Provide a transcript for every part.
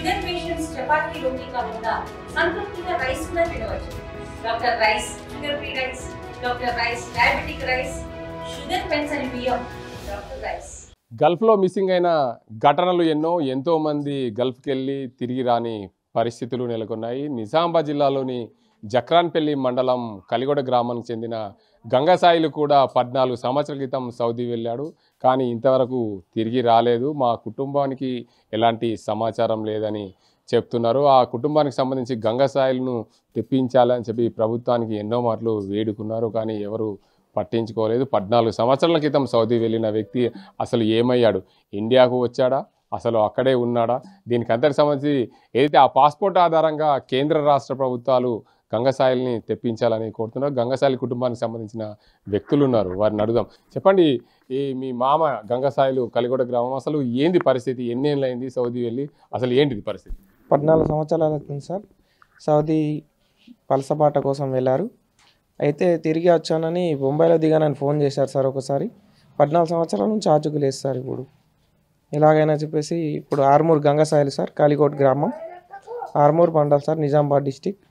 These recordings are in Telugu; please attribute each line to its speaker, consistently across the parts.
Speaker 1: షుగర్ పేషెంట్స్ చపాతీ రోటీ కాకుండా సంతృప్తిగా రైస్ కూడా తినవచ్చు. Doctor rice, sugar free rice, doctor rice, diabetic rice, sugar పెన్సని బియ్యం, డాక్టర్ రైస్.
Speaker 2: గల్ఫ్లో మిస్సింగ్ అయిన ఘటనలు ఎంతో మంది గల్ఫ్కి వెళ్ళి తిరిగి రాని పరిస్థితులు నెలకొన్నాయి. నిజామాబాద్ జిల్లాలోని జక్రాన్పల్లి మండలం కలిగొడ గ్రామానికి చెందిన గంగసాయిలు కూడా 14 సంవత్సరాల క్రితం సౌదీ వెళ్ళాడు. కానీ ఇంతవరకు తిరిగి రాలేదు. మా కుటుంబానికి ఎలాంటి సమాచారం లేదని చెప్తున్నారు. ఆ కుటుంబానికి సంబంధించి గంగసాయిలను తెప్పించాలని చెప్పి ప్రభుత్వానికి ఎన్నో మార్లు వేడుకున్నారు. కానీ ఎవరు పట్టించుకోలేదు. 14 సంవత్సరాల క్రితం సౌదీ వెళ్ళిన వ్యక్తి అసలు ఏమయ్యాడు? ఇండియాకు వచ్చాడా? అసలు అక్కడే ఉన్నాడా? దీనికి అంతకు సంబంధించి ఏదైతే ఆ పాస్పోర్ట్ ఆధారంగా కేంద్ర రాష్ట్ర ప్రభుత్వాలు గంగసాయిల్ని తెప్పించాలని కోరుతున్నారు. గంగసాయిల కుటుంబానికి సంబంధించిన వ్యక్తులు ఉన్నారు, వారిని అడుగుదాం. చెప్పండి, మీ మామ గంగసాయిలు కలిగొడ గ్రామం, అసలు ఏంది పరిస్థితి? ఎన్నేళ్ళు అయింది సౌదీ వెళ్ళి? అసలు ఏంటిది పరిస్థితి?
Speaker 3: 14 సంవత్సరాలు అవుతుంది సార్. సౌదీ వలసపాట కోసం వెళ్ళారు. అయితే తిరిగి వచ్చానని బొంబాయిలో దిగానని ఫోన్ చేశారు సార్ ఒకసారి. 14 సంవత్సరాల నుంచి ఆచూకీ లేదు సార్. ఇప్పుడు ఎలాగైనా చెప్పేసి ఇప్పుడు ఆర్మూర్ గంగసాయిలు సార్, కాలికోట్ గ్రామం, ఆర్మూర్ మండల్ సార్, నిజామాబాద్ డిస్టిక్.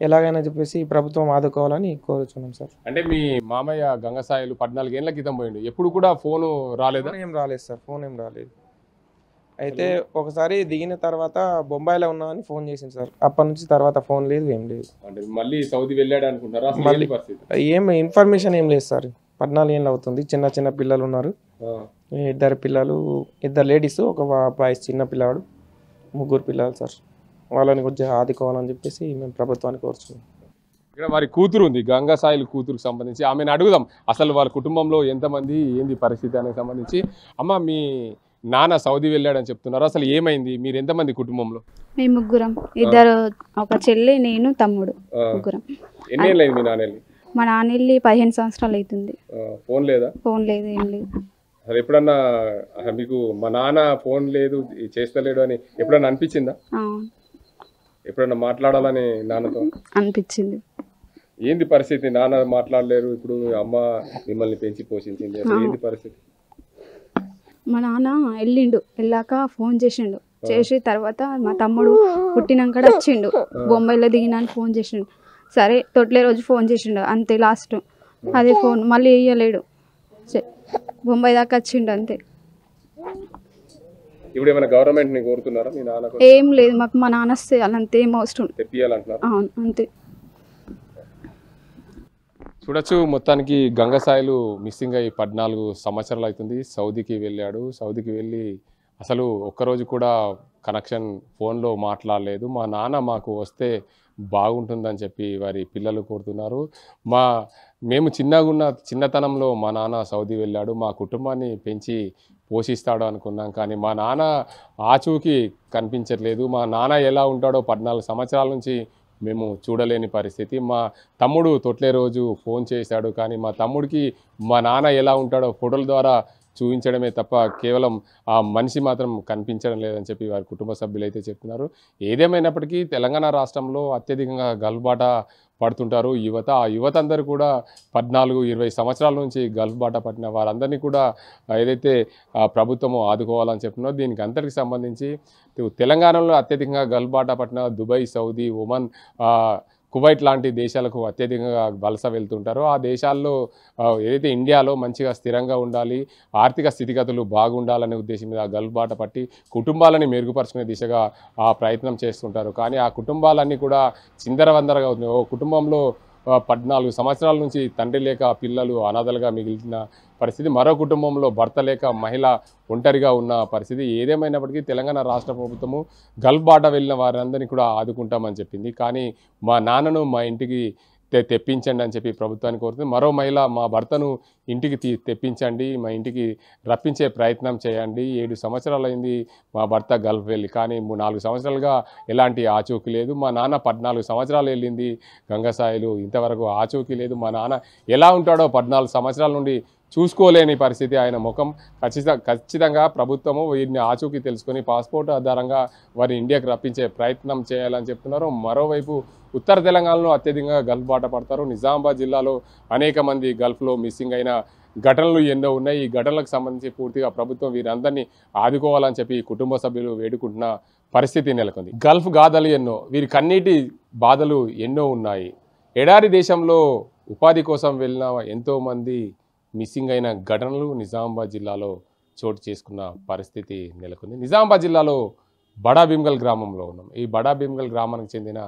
Speaker 3: ఎలాగైనా చెప్పేసి ప్రభుత్వం ఆదుకోవాలని కోరుచున్నాం సార్.
Speaker 2: అంటే మీ మామయ్య గంగసాయిలు 14 ఏళ్ల క్రితం పోయిండు. ఎప్పుడు కూడా ఫోను రాలేదా?
Speaker 3: ఏం రాలేదు సార్, ఫోన్ ఏం రాలేదు. అయితే ఒకసారి దిగిన తర్వాత బొంబాయిలో ఉన్నామని ఫోన్ చేసింది సార్. అప్పటి నుంచి తర్వాత ఫోన్ లేదు, ఏం లేదు.
Speaker 2: అంటే మళ్ళీ సౌదీ వెళ్ళాడు అనుకుంటారా?
Speaker 3: మళ్ళీ ఏం ఇన్ఫర్మేషన్ ఏం లేదు సార్. 14 ఏళ్ళు అవుతుంది. చిన్న పిల్లలు ఉన్నారు, 2 పిల్లలు, 2 లేడీస్, ఒక అబ్బాయి చిన్న పిల్లాడు, 3 పిల్లలు సార్. వాళ్ళని కొంచెం ఆదుకోవాలని చెప్పేసి మేము ప్రభుత్వానికి కోరుతున్నాం.
Speaker 2: ఇక్కడ వారి కూతురు ఉంది, గంగసాయిల కూతురుకు సంబంధించి. ఆమెను అడుగుదాం అసలు వాళ్ళ కుటుంబంలో ఎంతమంది, ఏంది పరిస్థితి అనేది సంబంధించి. అమ్మ, మీ నాన్న సౌదీ వెళ్ళాడని చెప్తున్నారు, అసలు ఏమైంది? మీరు ఎంతమంది కుటుంబంలో?
Speaker 4: మేము ముగ్గురం, 2 ఒక చెల్లి, నేను, తమ్ముడు, ముగ్గురం.
Speaker 2: ఎన్నేళ్ళు అయింది మీ నాన్న వెళ్ళి?
Speaker 4: మా నాన్న వెళ్ళి 15 సంవత్సరాలు అవుతుంది.
Speaker 2: ఫోన్ లేదా?
Speaker 4: ఫోన్ లేదు, ఏం లేదు.
Speaker 2: అసలు ఎప్పుడన్నా మీకు మా నాన్న ఫోన్ లేదు, చేస్తలేడు అని ఎప్పుడన్నా అనిపించిందా? ఎప్పుడన్నా మాట్లాడాలని నాన్నతో
Speaker 4: అనిపించింది.
Speaker 2: ఏంది పరిస్థితి? నాన్న మాట్లాడలేరు, ఇప్పుడు అమ్మ మిమ్మల్ని పెంచి పోషించింది, ఏంది పరిస్థితి?
Speaker 4: మా నాన్న వెళ్ళాక ఫోన్ చేసిండు. చేసి తర్వాత మా తమ్ముడు పుట్టినాక వచ్చిండు. బొంబాయిలో దిగినాను ఫోన్ చేసిండు. సరే తొట్లే రోజు ఫోన్ చేసిండు, అంతే లాస్ట్. అదే ఫోన్ మళ్ళీ వేయలేడు. బొంబాయి దాకా వచ్చిండు, అంతే.
Speaker 2: ఇప్పుడు ఏమైనా గవర్నమెంట్ ని కోరుతున్నారా మీ నాన్న?
Speaker 4: ఏం లేదు, మాకు మా నాన్న వస్తే అంతే ఏం అవసరం
Speaker 2: తెప్పియాలంటున్నారు.
Speaker 4: అంతే.
Speaker 2: చూడొచ్చు, మొత్తానికి గంగసాయిలు మిస్సింగ్ అయ్యి 14 సంవత్సరాలు అవుతుంది. సౌదీకి వెళ్ళాడు. సౌదీకి వెళ్ళి అసలు ఒక్కరోజు కూడా కనెక్షన్ ఫోన్లో మాట్లాడలేదు. మా నాన్న మాకు వస్తే బాగుంటుందని చెప్పి వారి పిల్లలు కోరుతున్నారు. మేము చిన్నతనంలో మా నాన్న సౌదీ వెళ్ళాడు, మా కుటుంబాన్ని పెంచి పోషిస్తాడు అనుకున్నాం. కానీ మా నాన్న ఆచూకీ కనిపించట్లేదు. మా నాన్న ఎలా ఉంటాడో 14 సంవత్సరాల నుంచి మేము చూడలేని పరిస్థితి. మా తమ్ముడు తొట్లే రోజు ఫోన్ చేశాడు, కానీ మా తమ్ముడికి మా నాన్న ఎలా ఉంటాడో ఫోటోల ద్వారా చూపించడమే తప్ప కేవలం ఆ మనిషి మాత్రం కనిపించడం లేదని చెప్పి వారి కుటుంబ సభ్యులు అయితే చెప్తున్నారు. ఏదేమైనప్పటికీ తెలంగాణ రాష్ట్రంలో అత్యధికంగా గల్ఫ్ బాట పడుతుంటారు యువత. ఆ యువత అందరూ కూడా 14-20 సంవత్సరాల నుంచి గల్ఫ్ బాట పట్టిన వారందరినీ కూడా ఏదైతే ప్రభుత్వము ఆదుకోవాలని చెప్తున్నారు. దీనికి అంతటికి సంబంధించి తెలంగాణలో అత్యధికంగా గల్ఫ్ బాట పట్టిన దుబాయ్, సౌదీ, ఒమన్, కువైట్ లాంటి దేశాలకు అత్యధికంగా వలస వెళ్తుంటారో ఆ దేశాల్లో ఏదైతే ఇండియాలో మంచిగా స్థిరంగా ఉండాలి, ఆర్థిక స్థితిగతులు బాగుండాలనే ఉద్దేశం మీద గల్ఫ్ బాట పట్టి కుటుంబాలని మెరుగుపరుచుకునే దిశగా ఆ ప్రయత్నం చేస్తుంటారు. కానీ ఆ కుటుంబాలన్నీ కూడా చిందరవందరగా అవుతుంది. ఓ కుటుంబంలో 14 సంవత్సరాల నుంచి తండ్రి లేక పిల్లలు అనాథలుగా మిగిలిన పరిస్థితి, మరో కుటుంబంలో భర్త లేక మహిళ ఒంటరిగా ఉన్న పరిస్థితి. ఏదేమైనప్పటికీ తెలంగాణ రాష్ట్ర ప్రభుత్వము గల్ఫ్ బాట వెళ్ళిన వారందరినీ కూడా ఆదుకుంటామని చెప్పింది. కానీ మా నాన్నను మా ఇంటికి తెప్పించండి అని చెప్పి ప్రభుత్వాన్ని కోరుతుంది. మరో మహిళ, మా భర్తను ఇంటికి తెప్పించండి, మా ఇంటికి రప్పించే ప్రయత్నం చేయండి. 7 సంవత్సరాలు అయింది మా భర్త గల్ఫ్ వెళ్ళి, కానీ 4 సంవత్సరాలుగా ఎలాంటి ఆచూకీ లేదు. మా నాన్న 14 సంవత్సరాలు వెళ్ళింది గంగసాయిలు, ఇంతవరకు ఆచూకీ లేదు. మా నాన్న ఎలా ఉంటాడో 14 సంవత్సరాల నుండి చూసుకోలేని పరిస్థితి ఆయన ముఖం. ఖచ్చితంగా ప్రభుత్వము వీరిని ఆచూకీ తెలుసుకొని పాస్పోర్ట్ ఆధారంగా వారి ఇండియాకి రప్పించే ప్రయత్నం చేయాలని చెప్తున్నారు. మరోవైపు ఉత్తర తెలంగాణలో అత్యధికంగా గల్ఫ్ బాట పడతారు. నిజామాబాద్ జిల్లాలో అనేక మంది గల్ఫ్లో మిస్సింగ్ అయిన ఘటనలు ఎన్నో ఉన్నాయి. ఈ ఘటనలకు సంబంధించి పూర్తిగా ప్రభుత్వం వీరందరినీ ఆదుకోవాలని చెప్పి కుటుంబ సభ్యులు వేడుకుంటున్న పరిస్థితి నెలకొంది. గల్ఫ్ గాథలు ఎన్నో, వీరి కన్నీటి బాధలు ఎన్నో ఉన్నాయి. ఎడారి దేశంలో ఉపాధి కోసం వెళ్ళిన ఎంతోమంది మిస్సింగ్ అయిన ఘటనలు నిజామాబాద్ జిల్లాలో చోటు చేసుకున్న పరిస్థితి నెలకొంది. నిజామాబాద్ జిల్లాలో బడా భీమ్గల్ గ్రామంలో ఉన్నాం. ఈ బడా భీమ్గల్ గ్రామానికి చెందిన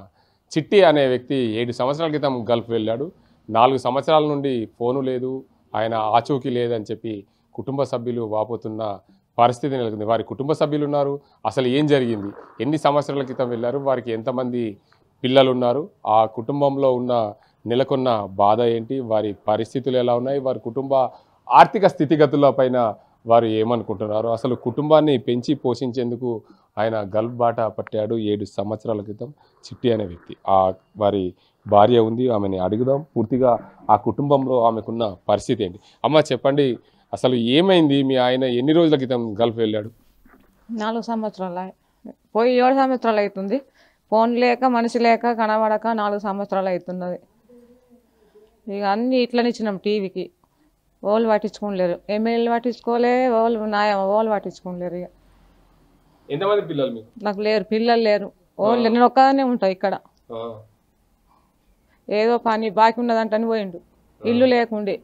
Speaker 2: చిట్టి అనే వ్యక్తి 7 సంవత్సరాల క్రితం గల్ఫ్ వెళ్ళాడు. 4 సంవత్సరాల నుండి ఫోను లేదు, ఆయన ఆచూకీ లేదని చెప్పి కుటుంబ సభ్యులు వాపోతున్న పరిస్థితి నెలకొంది. వారి కుటుంబ సభ్యులు ఉన్నారు, అసలు ఏం జరిగింది, ఎన్ని సంవత్సరాల క్రితం వెళ్ళారు, వారికి ఎంతమంది పిల్లలు ఉన్నారు, ఆ కుటుంబంలో ఉన్న నెలకొన్న బాధ ఏంటి, వారి పరిస్థితులు ఎలా ఉన్నాయి, వారి కుటుంబ ఆర్థిక స్థితిగతుల పైన వారు ఏమనుకుంటున్నారు, అసలు కుటుంబాన్ని పెంచి పోషించేందుకు ఆయన గల్ఫ్ బాట పట్టాడు 7 సంవత్సరాల క్రితం చిట్టి అనే వ్యక్తి. వారి భార్య ఉంది, ఆమెని అడుగుదాం పూర్తిగా ఆ కుటుంబంలో ఆమెకున్న పరిస్థితి ఏంటి. అమ్మ చెప్పండి, అసలు ఏమైంది, మీ ఆయన ఎన్ని రోజుల క్రితం గల్ఫ్ వెళ్ళాడు?
Speaker 5: 4 సంవత్సరాలు పోయి 7 సంవత్సరాలు అవుతుంది. ఫోన్ లేక మనిషి లేక కనబడక 4 సంవత్సరాలు అవుతున్నది. ఇక అన్నీ ఇట్లనే ఇచ్చినాం టీవీకి, వాళ్ళు పట్టించుకోలేరు, ఎమ్మెల్యేలు పట్టించుకోలే, వాళ్ళు పట్టించుకోలేరు. ఇక
Speaker 2: ఎంతమంది పిల్లలు మీకు? నాకు
Speaker 5: లేరు, పిల్లలు లేరు, వాళ్ళు నేను ఒక్కదానే ఉంటా ఇక్కడ. ఏదో పని బాకీ ఉన్నదంటని పోయిండు, ఇల్లు లేకుండే.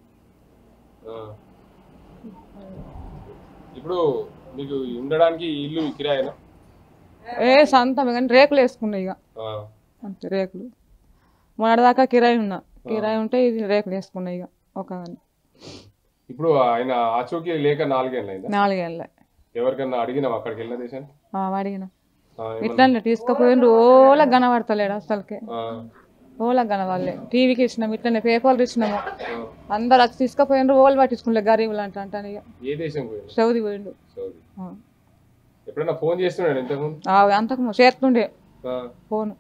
Speaker 2: ఇప్పుడు మీకు ఉండడానికి ఇల్లు కిరాయేనా?
Speaker 5: సొంతం కానీ రేకులు వేసుకున్నాయి. ఇక అంతే, రేకులు మొన్నటిదాకా కిరాయి ఉన్నా, కిరాయి ఉంటే ఇది రేకులు వేసుకున్నాయి ఇక ఒకదాన్ని.
Speaker 2: ఇప్పుడు ఆయన ఆచూకీ లేక 4 ఏళ్ళు అయిందా?
Speaker 5: 4 ఏళ్ళే.
Speaker 2: ఎవరికన్నా అడిగినావు అక్కడికి వెళ్ళిన దేశాన్ని?
Speaker 5: అడిగినా, ఇట్లా తీసుకుపోయిండ్రు, ఓలా కనబడతలేడు అసలుకే, ఓలా కనవాళ్ళే. టీవీకి ఇచ్చినాము, ఇట్లనే పేపర్లు ఇచ్చినాము, అందరు వచ్చి తీసుకుపోయిండ్రు, ఓళ్ళు పట్టించుకుంటే గరీబులు అంటాను. ఇక
Speaker 2: ఏ దేశం పోయిండు?
Speaker 5: సౌదీ పోయిండు.
Speaker 2: ఎప్పుడన్నా ఫోన్ చేస్తున్నాడు? ఇంతకుముందు
Speaker 5: అంతకుముందు చేస్తుండే ఫోన్,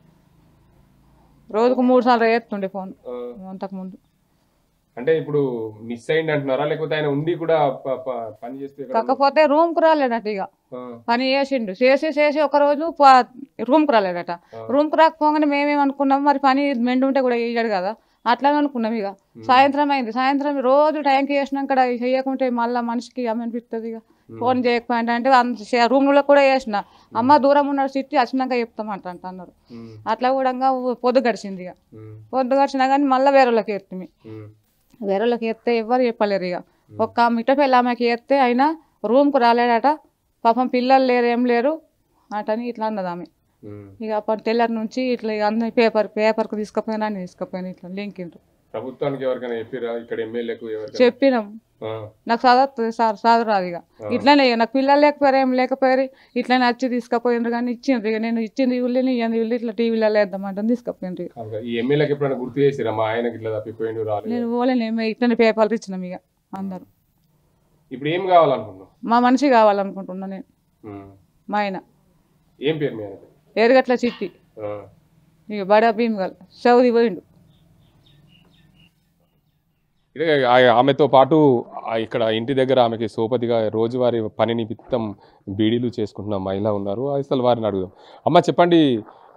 Speaker 5: రోజుకు 3 సార్లు చేస్తుండే ఫోన్ అంతకుముందు.
Speaker 2: అంటే ఇప్పుడు మిస్ అయింది అంటున్నారా, లేకపోతే ఆయన ఉండి కూడా పని చేస్తే?
Speaker 5: కాకపోతే రూమ్ కు రాలేడట. ఇక పని చేసిండు, చేసి ఒక రోజు రూమ్ కు రాలేడట. రూమ్ కు రాకపోగానే మేమేమనుకున్నాం, మరి పని మెండు ఉంటే కూడా వేయడు కదా, అట్లానే అనుకున్నాం. ఇక సాయంత్రం అయింది, సాయంత్రం రోజు టైంకి చేసినాక చేయకుంటే మళ్ళీ మనిషికి అనిపిస్తుంది. ఇక ఫోన్ చేయకపోయింది అంటే రూమ్ లో కూడా చేసిన, అమ్మ దూరం ఉన్నాడు సిట్టి వచ్చినాక చెప్తామంట అన్నారు. అట్లా కూడా పొద్దు గడిచింది. ఇక పొద్దు గడిచినా కానీ మళ్ళీ వేరేళ్ళకి ఎత్తుమి, వేరేళ్ళకి ఎత్తే ఎవ్వరు చెప్పలేరు. ఇక ఒక్క మిట్టపల్లి ఆమెకి ఎత్తే అయినా రూమ్కు రాలేడట, పాపం పిల్లలు లేరు, ఏం లేరు అటని ఇట్లా అన్నది ఆమె. ఇక అప్పుడు తెల్లారి నుంచి ఇట్లా అన్ని పేపర్కు తీసుకుపోయినా అని తీసుకుపోయినా ఇట్లా లింకిండ్రు.
Speaker 2: ప్రభుత్వానికి ఎవరికైనా చెప్పిరా? ఇక్కడ ఎమ్మెల్యేకు
Speaker 5: చెప్పినాం, నాకు చదువుతుంది సార్, చదువురాదు. ఇక ఇట్లనే నాకు పిల్లలు లేకపోయారు, ఏం లేకపోయారు, ఇట్లనే వచ్చి తీసుకుపోయినారు. కానీ ఇచ్చిండ్రు, ఇక నేను ఇచ్చింది ఇల్లుని ఇల్లు ఇట్లా టీవీలో వేద్దామంటే తీసుకుపోయిండ్రు. నేను పోలేను, ఇట్లనే పేపర్లు ఇచ్చినాం. ఇక అందరు
Speaker 2: ఇప్పుడు ఏం కావాలనుకున్నాం,
Speaker 5: మా మనిషి కావాలనుకుంటున్నా నేను. మా ఆయన
Speaker 2: ఏం పేరు?
Speaker 5: ఎరుగట్ల చిట్టి, ఇక బడా భీమ్గల్, సౌదీ పోయిండు.
Speaker 2: ఆమెతో పాటు ఇక్కడ ఇంటి దగ్గర ఆమెకి సోపతిగా రోజువారీ పని నిమిత్తం బీడీలు చేసుకుంటున్న మహిళ ఉన్నారు. అసలు వారిని అడుగుదాం. అమ్మ చెప్పండి,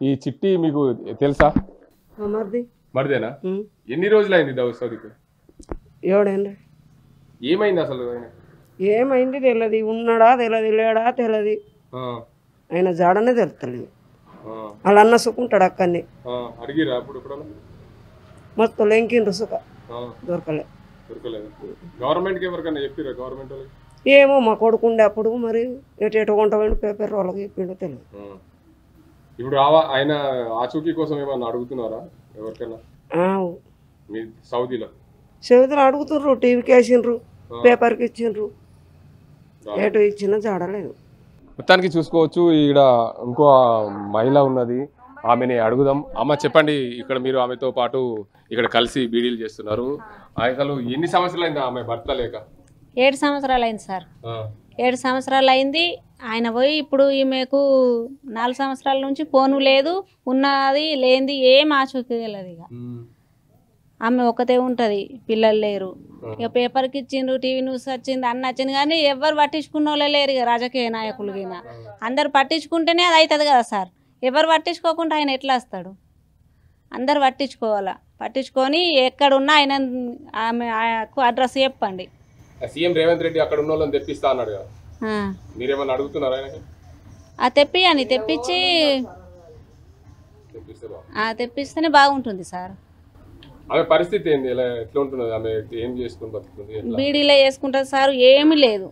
Speaker 2: ఈ చిట్టి మీకు తెలుసా? మరిదేనా? ఎన్ని రోజులు అయింది సౌదీకి?
Speaker 6: 7 ఏళ్ళు.
Speaker 2: ఏమైంది అసలు?
Speaker 6: ఏమైంది తెలియదు, ఉన్నాడా తెలియదు, లేడా తెలియదు, ఆయన జాడనే తెలుస్తలేదు. వాళ్ళు అన్న సుకుంటాడు అక్కడిని.
Speaker 2: అడిగిరా అప్పుడు?
Speaker 6: మొత్తం లెంకిండ్రు సుఖ దొరకలేదు.
Speaker 2: గవర్నమెంట్కి ఎవరికైనా చెప్పిరా? గవర్నమెంట్
Speaker 6: ఏమో మా కొడుకుండే అప్పుడు మరి ఎటు కొంట పోయిండు, పేపర్ వాళ్ళకి చెప్పిండో తెలియదు.
Speaker 2: ఇప్పుడు ఆయన ఆచూకీ కోసం ఏమన్నా అడుగుతున్నారా ఎవరికైనా మీ సౌదీలో?
Speaker 6: సౌదీలో అడుగుతుర్రు, టీవీకి వేసిండ్రు, పేపర్కి ఇచ్చిండ్రు, ఎటు ఇచ్చినా జాడలేదు.
Speaker 2: మొత్తానికి చూసుకోవచ్చు, ఇక్కడ ఇంకో మహిళ ఉన్నది, ఆమెని అడుగుదాం. అమ్మ చెప్పండి, ఇక్కడ మీరు ఆమెతో పాటు ఇక్కడ కలిసి బీడీలు చేస్తున్నారు, అసలు ఎన్ని సంవత్సరాలు అయింది ఆమె భర్త లేక?
Speaker 7: 7 సంవత్సరాలు అయింది సార్. 7 సంవత్సరాలు అయింది. ఆయన పోయి ఇప్పుడు ఈమెకు 4 సంవత్సరాల నుంచి ఫోను లేదు, ఉన్నది లేనిది ఏం ఆచూకీ తెలియదు. ఇక ఆమె ఒకతే ఉంటుంది, పిల్లలు లేరు. ఇక పేపర్కి ఇచ్చిండ్రు, టీవీ న్యూస్ వచ్చింది, అన్న వచ్చింది, కానీ ఎవరు పట్టించుకున్న వాళ్ళే లేరు. ఇక రాజకీయ నాయకులుగా అందరు పట్టించుకుంటేనే అది అవుతుంది కదా సార్. ఎవరు పట్టించుకోకుండా ఆయన ఎట్లా వస్తాడు? అందరు పట్టించుకోవాలా, పట్టించుకొని ఎక్కడున్నా ఆయన ఆమెకు అడ్రస్ చెప్పండి,
Speaker 2: సీఎం రేవంత్ రెడ్డి అక్కడ ఉన్న వాళ్ళని తెప్పిస్తా అన్నాడు కదా,
Speaker 7: ఆ.
Speaker 2: మీరేమన్నా అడుగుతున్నారా ఆయనకి?
Speaker 7: తెప్పియండి, తెప్పించి
Speaker 2: తెప్పిస్తే బాగుంది.
Speaker 7: తెప్పిస్తేనే బాగుంటుంది సార్.
Speaker 2: ఆమె పరిస్థితి ఏంది, ఎట్లా ఉంటున్నది, ఆమె ఏం చేసుకుని బతుకుతుంది, ఎట్లా?
Speaker 7: బీడీలో వేసుకుంటుంది సార్, ఏమీ లేదు,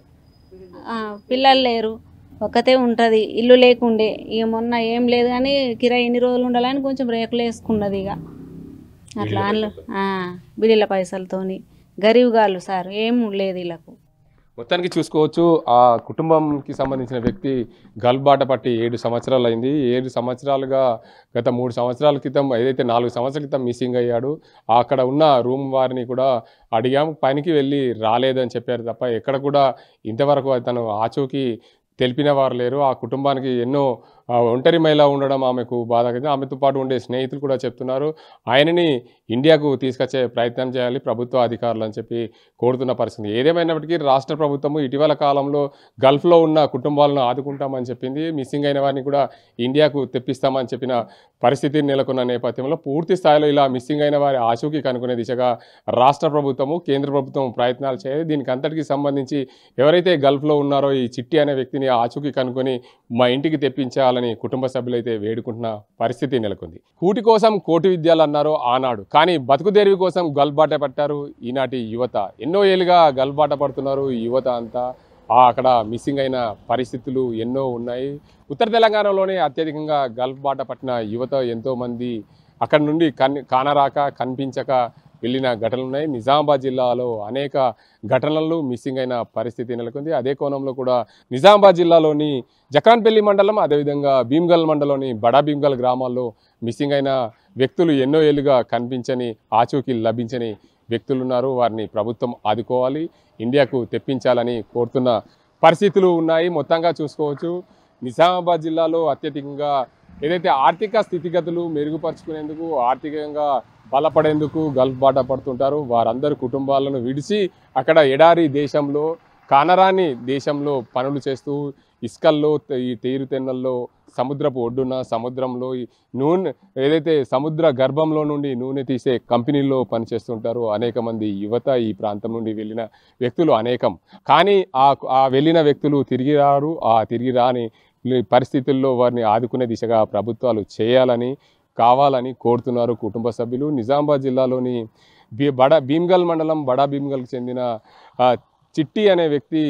Speaker 7: పిల్లలు లేరు, ఒక్కతే ఉంటుంది, ఇల్లు లేకుండే, ఇక మొన్న ఏం లేదు కానీ కిరాయి ఎన్ని రోజులు ఉండాలని కొంచెం రేకులు వేసుకున్నది. ఇక అట్లా బీడీల పైసలతోని గరీబ్గాళ్ళు సార్, ఏం లేదు వీళ్ళకు.
Speaker 2: మొత్తానికి చూసుకోవచ్చు, ఆ కుటుంబంకి సంబంధించిన వ్యక్తి గల్బాట పట్టి 7 సంవత్సరాలు అయింది. 7 సంవత్సరాలుగా గత 3 సంవత్సరాల క్రితం ఏదైతే 4 సంవత్సరాల క్రితం మిస్సింగ్ అయ్యాడు, అక్కడ ఉన్న రూమ్ వారిని కూడా అడిగాము, పనికి వెళ్ళి రాలేదని చెప్పారు తప్ప ఎక్కడ కూడా ఇంతవరకు తను ఆచూకీ తెలిపిన వారు లేరు. ఆ కుటుంబానికి ఎన్నో ఒంటరి మహిళ ఉండడం ఆమెకు బాధగా, ఆమెతో పాటు ఉండే స్నేహితులు కూడా చెప్తున్నారు ఆయనని ఇండియాకు తీసుకొచ్చే ప్రయత్నం చేయాలి ప్రభుత్వ అధికారులు అని చెప్పి కోరుతున్న పరిస్థితి. ఏదేమైనప్పటికీ రాష్ట్ర ప్రభుత్వము ఇటీవల కాలంలో గల్ఫ్లో ఉన్న కుటుంబాలను ఆదుకుంటామని చెప్పింది, మిస్సింగ్ అయిన వారిని కూడా ఇండియాకు తెప్పిస్తామని చెప్పిన పరిస్థితి నెలకొన్న నేపథ్యంలో పూర్తి స్థాయిలో ఇలా మిస్సింగ్ అయిన వారి ఆచూకీ కనుక్కునే దిశగా రాష్ట్ర ప్రభుత్వము కేంద్ర ప్రభుత్వం ప్రయత్నాలు చేయాలి. దీనికి అంతటికి సంబంధించి ఎవరైతే గల్ఫ్లో ఉన్నారో ఈ చిట్టి అనే వ్యక్తిని ఆచూకీ కనుక్కొని మా ఇంటికి తెప్పించాలని కుటుంబ సభ్యులైతే వేడుకుంటున్న పరిస్థితి నెలకొంది. కూటి కోసం కోటి విద్యలు అన్నారు ఆనాడు, కానీ బతుకుదేరువి కోసం గల్బాట పట్టారు ఈనాటి యువత. ఎన్నో ఏళ్ళుగా గల్బాట పడుతున్నారు ఈ యువత అంతా. అక్కడ మిస్సింగ్ అయిన పరిస్థితులు ఎన్నో ఉన్నాయి. ఉత్తర తెలంగాణలోనే అత్యధికంగా గల్బాట పట్టిన యువత ఎంతోమంది అక్కడ నుండి కానరాక కనిపించక వెళ్ళిన ఘటనలు ఉన్నాయి. నిజామాబాద్ జిల్లాలో అనేక ఘటనలు మిస్సింగ్ అయిన పరిస్థితి నెలకొంది. అదే కోణంలో కూడా నిజామాబాద్ జిల్లాలోని జక్రాన్పల్లి మండలం, అదేవిధంగా భీమ్గల్ మండలంలోని బడా భీమ్గల్ గ్రామాల్లో మిస్సింగ్ అయిన వ్యక్తులు ఎన్నో ఏళ్ళుగా కనిపించని, ఆచూకీ లభించని వ్యక్తులు ఉన్నారు. వారిని ప్రభుత్వం ఆదుకోవాలి, ఇండియాకు తెప్పించాలని కోరుతున్న పరిస్థితులు ఉన్నాయి. మొత్తంగా చూసుకోవచ్చు, నిజామాబాద్ జిల్లాలో అత్యధికంగా ఏదైతే ఆర్థిక స్థితిగతులు మెరుగుపరుచుకునేందుకు, ఆర్థికంగా బలపడేందుకు గల్ఫ్ బాట పడుతుంటారు వారందరూ కుటుంబాలను విడిచి అక్కడ ఎడారి దేశంలో, కానరాని దేశంలో పనులు చేస్తూ ఇసుకల్లో, ఈ తీరుతెన్నల్లో, సముద్రపు ఒడ్డున, సముద్రంలో నూనె ఏదైతే సముద్ర గర్భంలో నుండి నూనె తీసే కంపెనీల్లో పనిచేస్తుంటారు అనేక మంది యువత. ఈ ప్రాంతం నుండి వెళ్ళిన వ్యక్తులు అనేకం, కానీ ఆ వెళ్ళిన వ్యక్తులు తిరిగి రారు. ఆ తిరిగి రాని పరిస్థితుల్లో వారిని ఆదుకునే దిశగా ప్రభుత్వాలు చేయాలని, కావాలని కోరుతున్నారు కుటుంబ సభ్యులు. నిజామాబాద్ జిల్లాలోని భీమ్గల్ మండలం బడా భీమ్గల్కి చెందిన చిట్టి అనే వ్యక్తి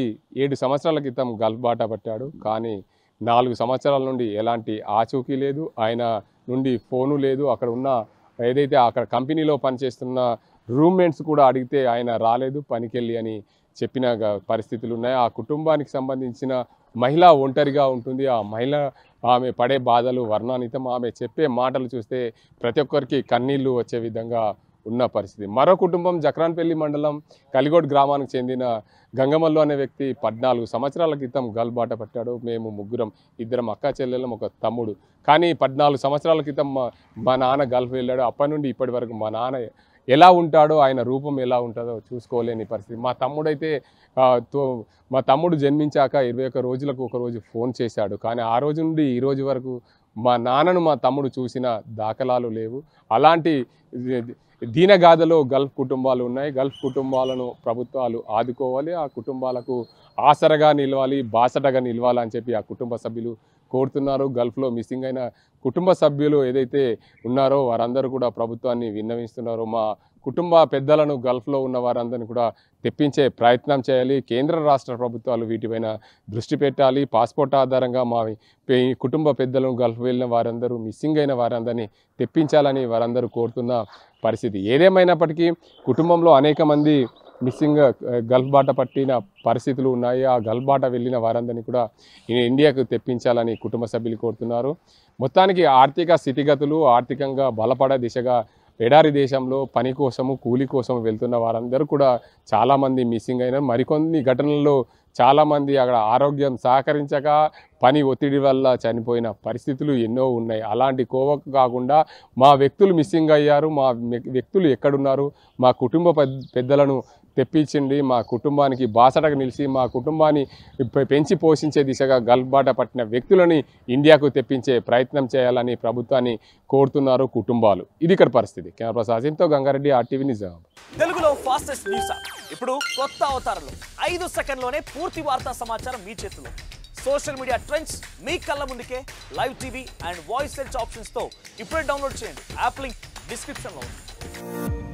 Speaker 2: 7 సంవత్సరాల క్రితం గల్ఫ్ బాట పట్టాడు, కానీ 4 సంవత్సరాల నుండి ఎలాంటి ఆచూకీ లేదు, ఆయన నుండి ఫోను లేదు. అక్కడ ఉన్న ఏదైతే అక్కడ కంపెనీలో పనిచేస్తున్న రూమ్మేట్స్ కూడా అడిగితే ఆయన రాలేదు పనికెళ్ళి అని చెప్పిన పరిస్థితులు ఉన్నాయి. ఆ కుటుంబానికి సంబంధించిన మహిళ ఒంటరిగా ఉంటుంది. ఆ మహిళ ఆమె పడే బాధలు వర్ణాతీతం. ఆమె చెప్పే మాటలు చూస్తే ప్రతి ఒక్కరికి కన్నీళ్లు వచ్చే విధంగా ఉన్న పరిస్థితి. మరో కుటుంబం జక్రాన్పల్లి మండలం కలిగోడ్ గ్రామానికి చెందిన గంగమల్లు అనే వ్యక్తి 14 సంవత్సరాల క్రితం గల్ఫ్ బాట పట్టాడు. మేము ముగ్గురం, 2 అక్క చెల్లెళ్ళం, 1 తమ్ముడు. కానీ 14 సంవత్సరాల క్రితం మా నాన్న గల్ఫ్ వెళ్ళాడు. అప్పటి నుండి ఇప్పటి వరకు మా నాన్న ఎలా ఉంటాడో, ఆయన రూపం ఎలా ఉంటుందో చూసుకోలేని పరిస్థితి. మా తమ్ముడు జన్మించాక 21 రోజులకు ఒక రోజు ఫోన్ చేశాడు, కానీ ఆ రోజు నుండి ఈ రోజు వరకు మా నాన్నను మా తమ్ముడు చూసిన దాఖలాలు లేవు. అలాంటి దీనగాథలో గల్ఫ్ కుటుంబాలు ఉన్నాయి. గల్ఫ్ కుటుంబాలను ప్రభుత్వాలు ఆదుకోవాలి, ఆ కుటుంబాలకు ఆసరగా నిలవాలి, బాసటగా నిలవాలి అని చెప్పి ఆ కుటుంబ సభ్యులు కోరుతున్నారు. గల్ఫ్లో మిస్సింగ్ అయిన కుటుంబ సభ్యులు ఏదైతే ఉన్నారో వారందరూ కూడా ప్రభుత్వాన్ని విన్నవిస్తున్నారు. మా కుటుంబ పెద్దలను గల్ఫ్లో ఉన్న వారందరినీ కూడా తెప్పించే ప్రయత్నం చేయాలి. కేంద్ర రాష్ట్ర ప్రభుత్వాలు వీటిపైన దృష్టి పెట్టాలి. పాస్పోర్ట్ ఆధారంగా మా కుటుంబ పెద్దలను గల్ఫ్ వెళ్ళిన వారందరూ, మిస్సింగ్ అయిన వారందరినీ తెప్పించాలని వారందరూ కోరుతున్న పరిస్థితి. ఏదేమైనప్పటికీ కుటుంబంలో అనేక మంది మిస్సింగ్ గల్ఫ్ బాట పట్టిన పరిస్థితులు ఉన్నాయి. ఆ గల్ఫ్ బాట వెళ్ళిన వారందరినీ కూడా ఇండియాకు తెప్పించాలని కుటుంబ సభ్యులు కోరుతున్నారు. మొత్తానికి ఆర్థిక స్థితిగతులు, ఆర్థికంగా బలపడే దిశగా ఎడారి దేశంలో పని కోసము, కూలి కోసం వెళ్తున్న వారందరూ కూడా చాలామంది మిస్సింగ్ అయినారు. మరికొన్ని ఘటనల్లో చాలామంది అక్కడ ఆరోగ్యం సహకరించక, పని ఒత్తిడి వల్ల చనిపోయిన పరిస్థితులు ఎన్నో ఉన్నాయి. అలాంటి కోవకు కాకుండా మా వ్యక్తులు మిస్సింగ్ అయ్యారు, మా వ్యక్తులు ఎక్కడున్నారు, మా కుటుంబ పెద్దలను తెప్పించండి, మా కుటుంబానికి బాసటగా నిలిచి మా కుటుంబాన్ని పెంచి పోషించే దిశగా గల్ఫ్ బాట పట్టిన వ్యక్తులని ఇండియాకు తెప్పించే ప్రయత్నం చేయాలని ప్రభుత్వాన్ని కోరుతున్నారు కుటుంబాలు. ఇది ఇక్కడ పరిస్థితి. కెమెరా పర్సన్ అజింతో గంగారెడ్డి, RTV నిజామాబాద్.
Speaker 8: తెలుగులో ఫాస్టెస్ట్ న్యూస్ ఇప్పుడు కొత్త అవతారంలో 5 సెకండ్లోనే పూర్తి వార్తా సమాచారం మీ చేతిలో. సోషల్ మీడియా ట్రెండ్స్ మీ కళ్ళ ముందుకే live TV and voice search ఆప్షన్స్తో ఇప్పుడే డౌన్లోడ్ చేయండి. యాప్ లింక్ డిస్క్రిప్షన్లో ఉంది.